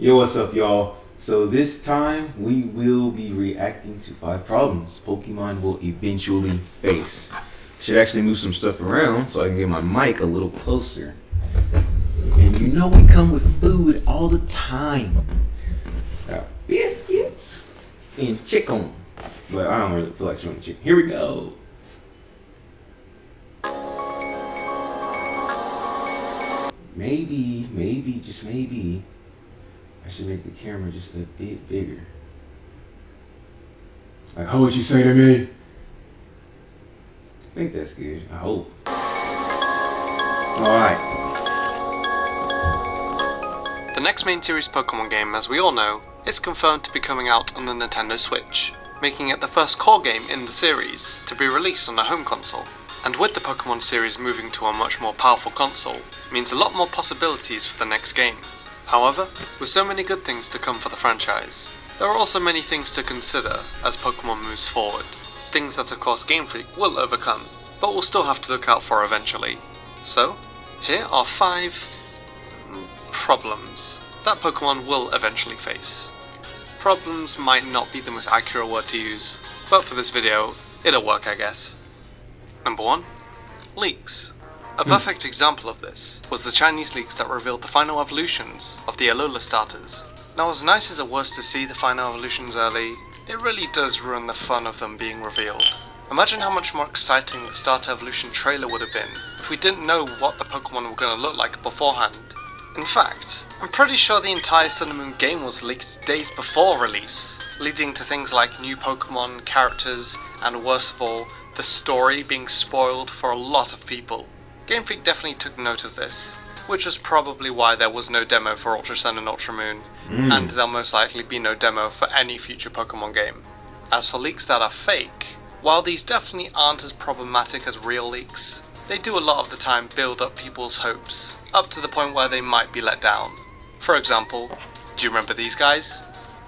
Yo, what's up, y'all? So this time we will be reacting to 5 problems Pokemon will eventually face. Should actually move some stuff around so I can get my mic a little closer. And you know we come with food all the time. Got biscuits and chicken. But I don't really feel like showing chicken. Here we go. Maybe, just maybe, I should make the camera just a bit bigger. Like, how would you say to me? I think that's good. I hope. Alright. The next main series Pokemon game, as we all know, is confirmed to be coming out on the Nintendo Switch, making it the first core game in the series to be released on a home console. And with the Pokemon series moving to a much more powerful console, means a lot more possibilities for the next game. However, with so many good things to come for the franchise, there are also many things to consider as Pokemon moves forward. Things that of course Game Freak will overcome, but we'll still have to look out for eventually. So, here are 5 problems that Pokemon will eventually face. Problems might not be the most accurate word to use, but for this video, it'll work I guess. Number 1. Leaks. A perfect example of this was the Chinese leaks that revealed the final evolutions of the Alola starters. Now, as nice as it was to see the final evolutions early, it really does ruin the fun of them being revealed. Imagine how much more exciting the starter evolution trailer would have been if we didn't know what the Pokemon were going to look like beforehand. In fact, I'm pretty sure the entire Sun and Moon game was leaked days before release, leading to things like new Pokemon, characters, and worst of all, the story being spoiled for a lot of people. Game Freak definitely took note of this, which was probably why there was no demo for Ultra Sun and Ultra Moon, and there'll most likely be no demo for any future Pokemon game. As for leaks that are fake, while these definitely aren't as problematic as real leaks, they do a lot of the time build up people's hopes, up to the point where they might be let down. For example, do you remember these guys?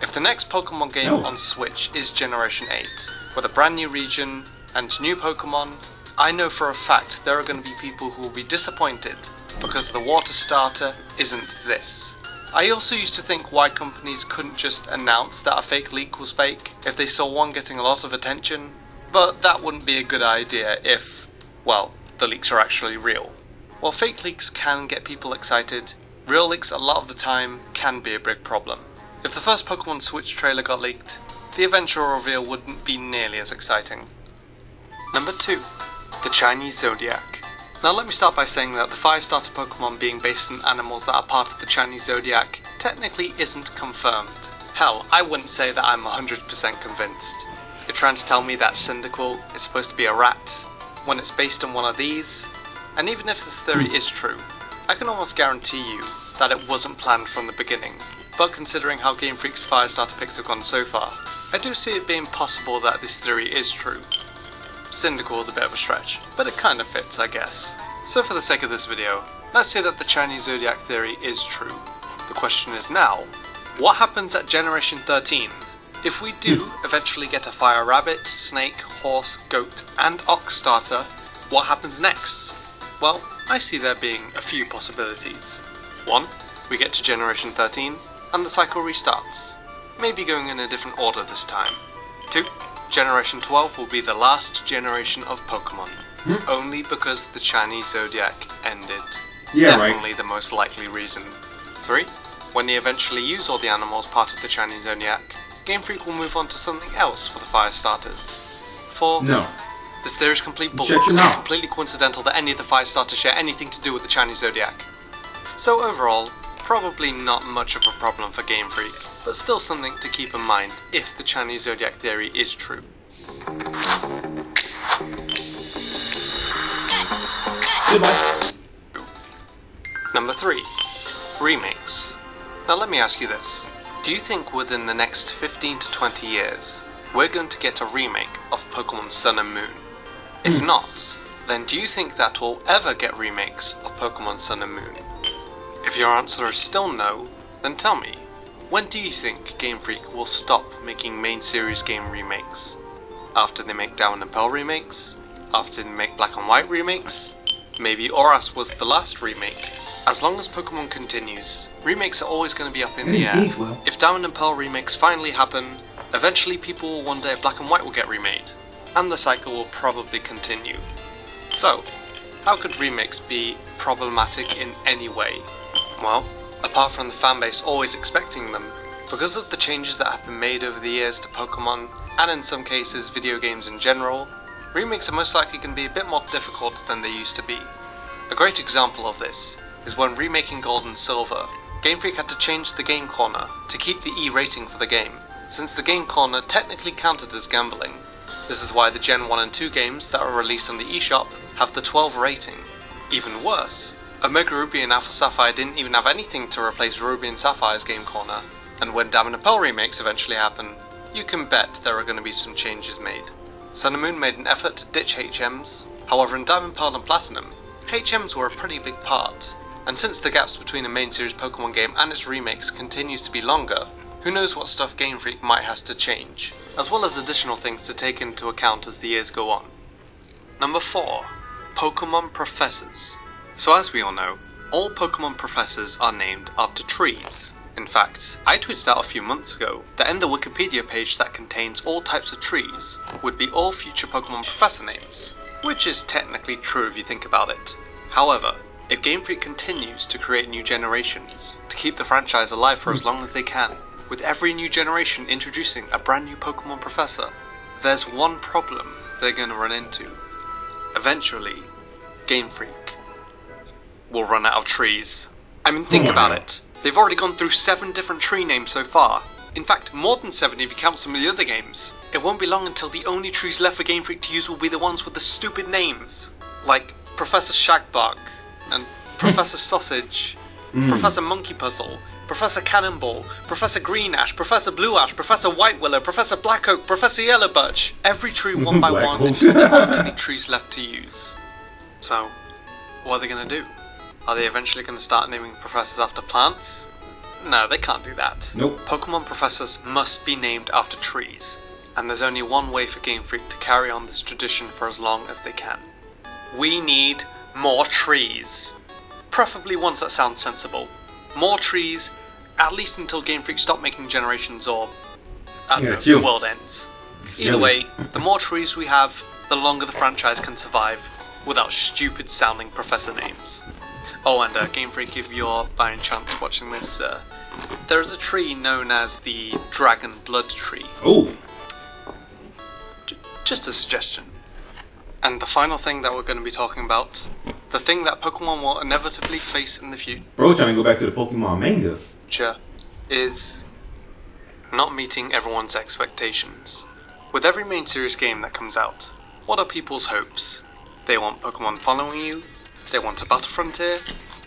If the next Pokemon game on Switch is Generation 8, with a brand new region and new Pokemon, I know for a fact there are going to be people who will be disappointed because the water starter isn't this. I also used to think why companies couldn't just announce that a fake leak was fake if they saw one getting a lot of attention, but that wouldn't be a good idea if, well, the leaks are actually real. While fake leaks can get people excited, real leaks a lot of the time can be a big problem. If the first Pokemon Switch trailer got leaked, the eventual reveal wouldn't be nearly as exciting. Number 2. The Chinese Zodiac. Now let me start by saying that the fire starter Pokemon being based on animals that are part of the Chinese Zodiac technically isn't confirmed. Hell, I wouldn't say that I'm 100% convinced. You're trying to tell me that Cyndaquil is supposed to be a rat when it's based on one of these? And even if this theory is true, I can almost guarantee you that it wasn't planned from the beginning. But considering how Game Freak's fire starter picks have gone so far, I do see it being possible that this theory is true. Cyndaquil is a bit of a stretch, but it kind of fits, I guess. So for the sake of this video, let's say that the Chinese Zodiac theory is true. The question is now, what happens at Generation 13? If we do eventually get a fire rabbit, snake, horse, goat, and ox starter, what happens next? Well, I see there being a few possibilities. 1. We get to Generation 13, and the cycle restarts, maybe going in a different order this time. 2. Generation 12 will be the last generation of Pokemon, only because the Chinese Zodiac ended. Definitely the most likely reason. 3. When they eventually use all the animals part of the Chinese Zodiac, Game Freak will move on to something else for the fire starters. 4. No. This theory is complete bullshit. It's completely coincidental that any of the fire starters share anything to do with the Chinese Zodiac. So overall, probably not much of a problem for Game Freak, but still something to keep in mind if the Chinese Zodiac theory is true. Goodbye. Number 3. Remakes. Now let me ask you this. Do you think within the next 15 to 20 years, we're going to get a remake of Pokemon Sun and Moon? If not, then do you think that we'll ever get remakes of Pokemon Sun and Moon? If your answer is still no, then tell me, when do you think Game Freak will stop making main series game remakes? After they make Diamond and Pearl remakes? After they make Black and White remakes? Maybe ORAS was the last remake. As long as Pokemon continues, remakes are always going to be up in the air. If Diamond and Pearl remakes finally happen, eventually people will wonder if Black and White will get remade, and the cycle will probably continue. So, how could remakes be problematic in any way? Well, apart from the fanbase always expecting them, because of the changes that have been made over the years to Pokemon, and in some cases video games in general, remakes are most likely going to be a bit more difficult than they used to be. A great example of this is when remaking Gold and Silver, Game Freak had to change the Game Corner to keep the E rating for the game, since the Game Corner technically counted as gambling. This is why the Gen 1 and 2 games that were released on the eShop have the 12 rating. Even worse, Omega Ruby and Alpha Sapphire didn't even have anything to replace Ruby and Sapphire's Game Corner, and when Diamond and Pearl remakes eventually happen, you can bet there are going to be some changes made. Sun and Moon made an effort to ditch HMs, however in Diamond, Pearl and Platinum, HMs were a pretty big part, and since the gaps between a main series Pokemon game and its remakes continues to be longer, who knows what stuff Game Freak might have to change, as well as additional things to take into account as the years go on. Number 4. Pokemon Professors. So as we all know, all Pokemon Professors are named after trees. In fact, I tweeted out a few months ago that in the Wikipedia page that contains all types of trees would be all future Pokemon Professor names, which is technically true if you think about it. However, if Game Freak continues to create new generations to keep the franchise alive for as long as they can, with every new generation introducing a brand new Pokemon Professor, there's one problem they're going to run into. Eventually, Game Freak will run out of trees. I mean, think about it. They've already gone through 7 different tree names so far. In fact, more than 7 if you count some of the other games. It won't be long until the only trees left for Game Freak to use will be the ones with the stupid names. Like Professor Shagbug, and Professor Sausage, Professor Monkey Puzzle, Professor Cannonball, Professor Green Ash, Professor Blue Ash, Professor White Willow, Professor Black Oak, Professor Yellow Birch. Every tree one by one until there aren't any trees left to use. So, what are they going to do? Are they eventually going to start naming professors after plants? No, they can't do that. Nope. Pokemon professors must be named after trees, and there's only one way for Game Freak to carry on this tradition for as long as they can. We need more trees. Preferably ones that sound sensible. More trees, at least until Game Freak stop making generations or, the world ends. Either way, the more trees we have, the longer the franchise can survive without stupid sounding professor names. Oh, and Game Freak, if you're by any chance watching this, there is a tree known as the Dragon Blood Tree. Oh! Just a suggestion. And the final thing that we're going to be talking about, the thing that Pokemon will inevitably face in the future, Bro, trying to go back to the Pokemon manga. is not meeting everyone's expectations. With every main series game that comes out, what are people's hopes? They want Pokemon following you, they want a battle frontier,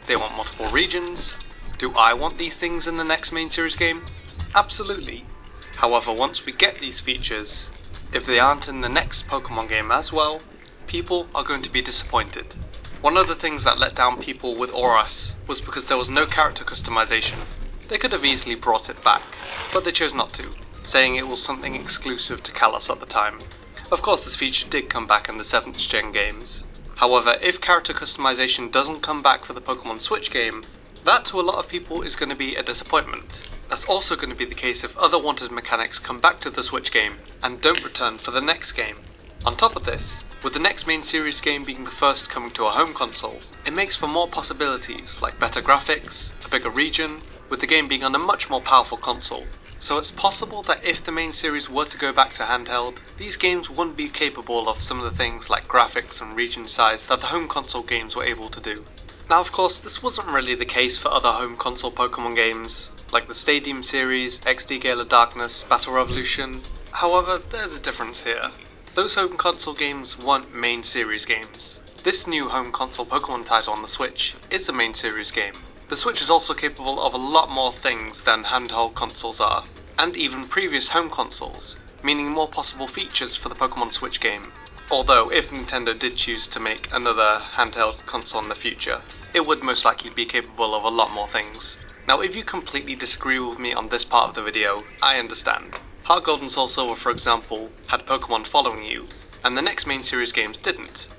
they want multiple regions. Do I want these things in the next main series game? Absolutely. However, once we get these features, if they aren't in the next Pokemon game as well, people are going to be disappointed. One of the things that let down people with ORAS was because there was no character customization. They could have easily brought it back, but they chose not to, saying it was something exclusive to Kalos at the time. Of course, this feature did come back in the 7th gen games. However, if character customization doesn't come back for the Pokemon Switch game, that to a lot of people is going to be a disappointment. That's also going to be the case if other wanted mechanics come back to the Switch game and don't return for the next game. On top of this, with the next main series game being the first coming to a home console, it makes for more possibilities like better graphics, a bigger region, with the game being on a much more powerful console. So it's possible that if the main series were to go back to handheld, these games wouldn't be capable of some of the things like graphics and region size that the home console games were able to do. Now of course, this wasn't really the case for other home console Pokemon games, like the Stadium series, XD Gale of Darkness, Battle Revolution. However, there's a difference here. Those home console games weren't main series games. This new home console Pokemon title on the Switch is a main series game. The Switch is also capable of a lot more things than handheld consoles are, and even previous home consoles, meaning more possible features for the Pokemon Switch game. Although, if Nintendo did choose to make another handheld console in the future, it would most likely be capable of a lot more things. Now, if you completely disagree with me on this part of the video, I understand. Heart Gold and Soul Silver, for example, had Pokemon following you, and the next main series games didn't.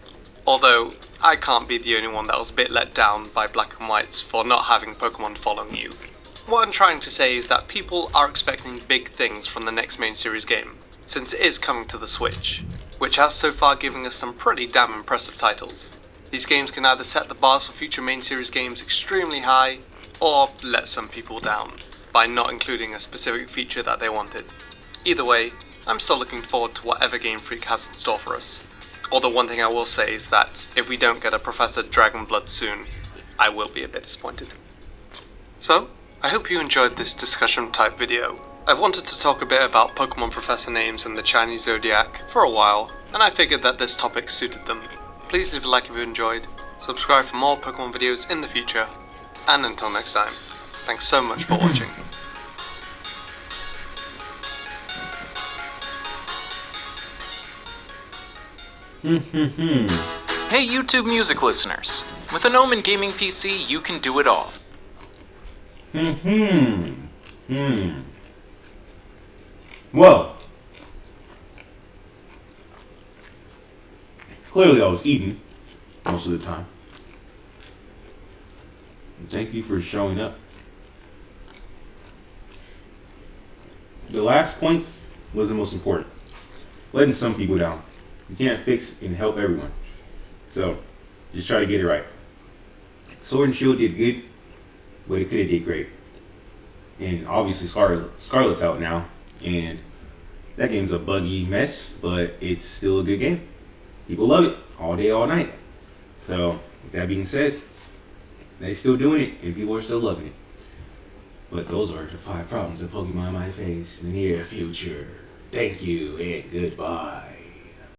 Although, I can't be the only one that was a bit let down by Black and Whites for not having Pokemon following you. What I'm trying to say is that people are expecting big things from the next main series game, since it is coming to the Switch, which has so far given us some pretty damn impressive titles. These games can either set the bars for future main series games extremely high, or let some people down, by not including a specific feature that they wanted. Either way, I'm still looking forward to whatever Game Freak has in store for us. Although one thing I will say is that if we don't get a Professor Dragonblood soon, I will be a bit disappointed. So, I hope you enjoyed this discussion type video. I've wanted to talk a bit about Pokemon Professor names and the Chinese Zodiac for a while, and I figured that this topic suited them. Please leave a like if you enjoyed, subscribe for more Pokemon videos in the future, and until next time, thanks so much for watching. Hey YouTube music listeners, with an Omen gaming PC you can do it all. Well, clearly I was eating most of the time. Thank you for showing up. The last point was the most important. Letting some people down. You can't fix and help everyone. So, just try to get it right. Sword and Shield did good, but it could have did great. And obviously Scarlet's out now, and that game's a buggy mess, but it's still a good game. People love it all day, all night. So, with that being said, they're still doing it, and people are still loving it. But those are the 5 problems that Pokemon might face in the near future. Thank you, and goodbye.